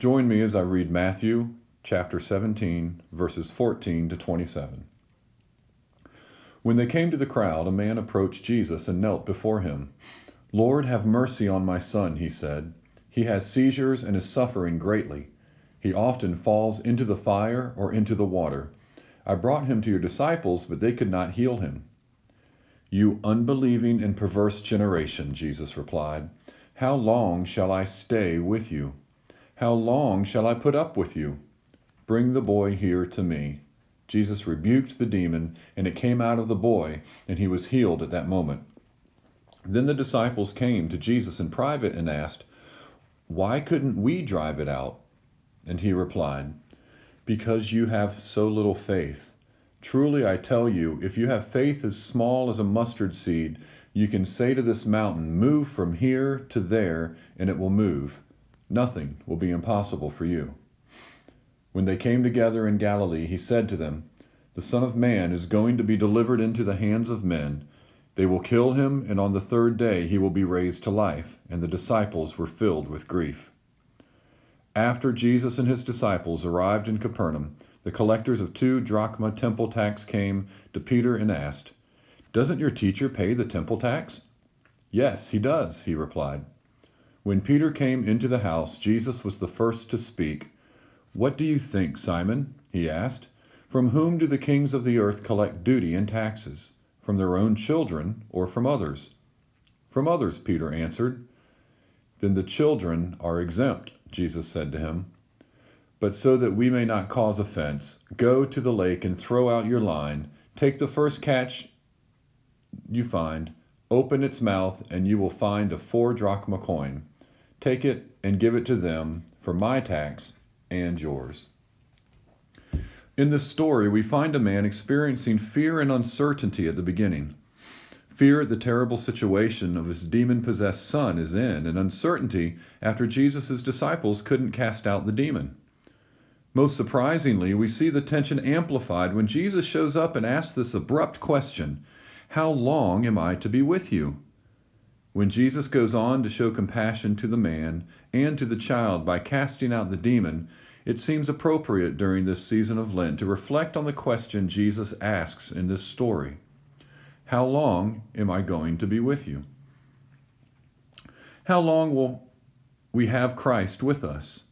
Join me as I read Matthew chapter 17, verses 14 to 27. When they came to the crowd, a man approached Jesus and knelt before him. "Lord, have mercy on my son," he said. "He has seizures and is suffering greatly. He often falls into the fire or into the water. I brought him to your disciples, but they could not heal him." "You unbelieving and perverse generation," Jesus replied, "how long shall I stay with you? How long shall I put up with you? Bring the boy here to me." Jesus rebuked the demon, and it came out of the boy, and he was healed at that moment. Then the disciples came to Jesus in private and asked, "Why couldn't we drive it out?" And he replied, "Because you have so little faith. Truly I tell you, if you have faith as small as a mustard seed, you can say to this mountain, 'Move from here to there,' and it will move. Nothing will be impossible for you." When they came together in Galilee, he said to them, "The Son of Man is going to be delivered into the hands of men. They will kill him, and on the third day he will be raised to life." And the disciples were filled with grief. After Jesus and his disciples arrived in Capernaum, the collectors of 2 drachma temple tax came to Peter and asked, "Doesn't your teacher pay the temple tax?" "Yes, he does," he replied. When Peter came into the house, Jesus was the first to speak. "What do you think, Simon?" he asked. "From whom do the kings of the earth collect duty and taxes? From their own children or from others?" "From others," Peter answered. "Then the children are exempt," Jesus said to him. "But so that we may not cause offense, go to the lake and throw out your line. Take the first catch you find, open its mouth, and you will find a 4 drachma coin. Take it and give it to them for my tax and yours." In this story, we find a man experiencing fear and uncertainty at the beginning. Fear at the terrible situation of his demon-possessed son is in, and uncertainty after Jesus' disciples couldn't cast out the demon. Most surprisingly, we see the tension amplified when Jesus shows up and asks this abrupt question, "How long am I to be with you?" When Jesus goes on to show compassion to the man and to the child by casting out the demon, it seems appropriate during this season of Lent to reflect on the question Jesus asks in this story. How long am I going to be with you? How long will we have Christ with us?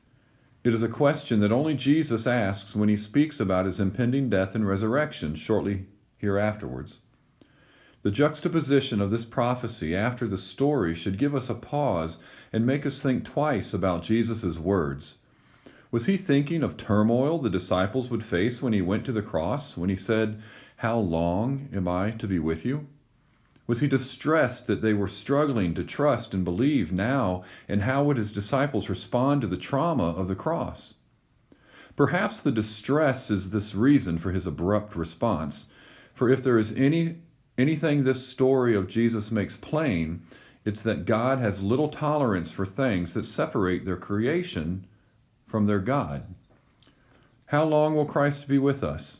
It is a question that only Jesus asks when he speaks about his impending death and resurrection shortly hereafterwards. The juxtaposition of this prophecy after the story should give us a pause and make us think twice about Jesus' words. Was he thinking of turmoil the disciples would face when he went to the cross, when he said, "How long am I to be with you?" Was he distressed that they were struggling to trust and believe now, and how would his disciples respond to the trauma of the cross? Perhaps the distress is this reason for his abrupt response, for if there is anything this story of Jesus makes plain, it's that God has little tolerance for things that separate their creation from their God. How long will Christ be with us?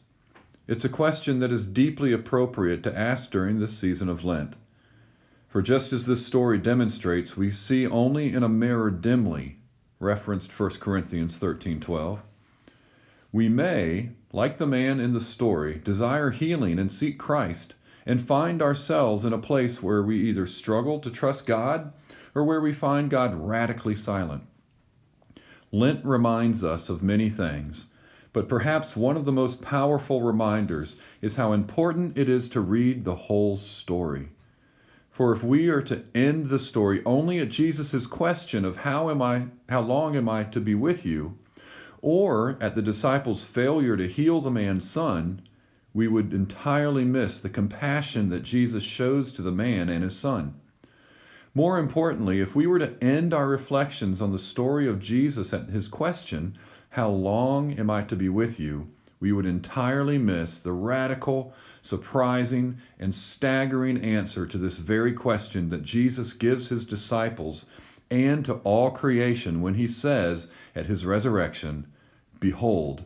It's a question that is deeply appropriate to ask during this season of Lent. For just as this story demonstrates, we see only in a mirror dimly, referenced 1 Corinthians 13:12. We may, like the man in the story, desire healing and seek Christ, and find ourselves in a place where we either struggle to trust God or where we find God radically silent. Lent reminds us of many things, but perhaps one of the most powerful reminders is how important it is to read the whole story. For if we are to end the story only at Jesus' question of how long am I to be with you, or at the disciples' failure to heal the man's son, we would entirely miss the compassion that Jesus shows to the man and his son. More importantly, if we were to end our reflections on the story of Jesus at his question, "How long am I to be with you?" we would entirely miss the radical, surprising, and staggering answer to this very question that Jesus gives his disciples and to all creation when he says at his resurrection, "Behold,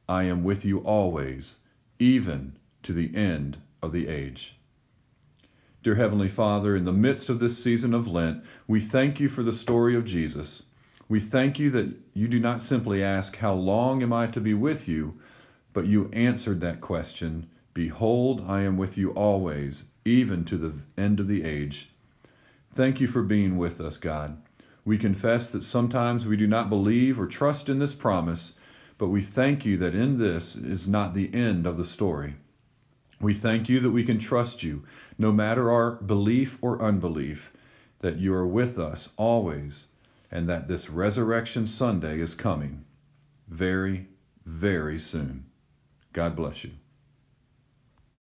I am with you always, even to the end of the age." Dear Heavenly Father, in the midst of this season of Lent, we thank you for the story of Jesus. We thank you that you do not simply ask, "How long am I to be with you?" but you answered that question, "Behold, I am with you always, even to the end of the age." Thank you for being with us, God. We confess that sometimes we do not believe or trust in this promise, but we thank you that in this is not the end of the story. We thank you that we can trust you, no matter our belief or unbelief, that you are with us always, and that this Resurrection Sunday is coming very, very soon. God bless you.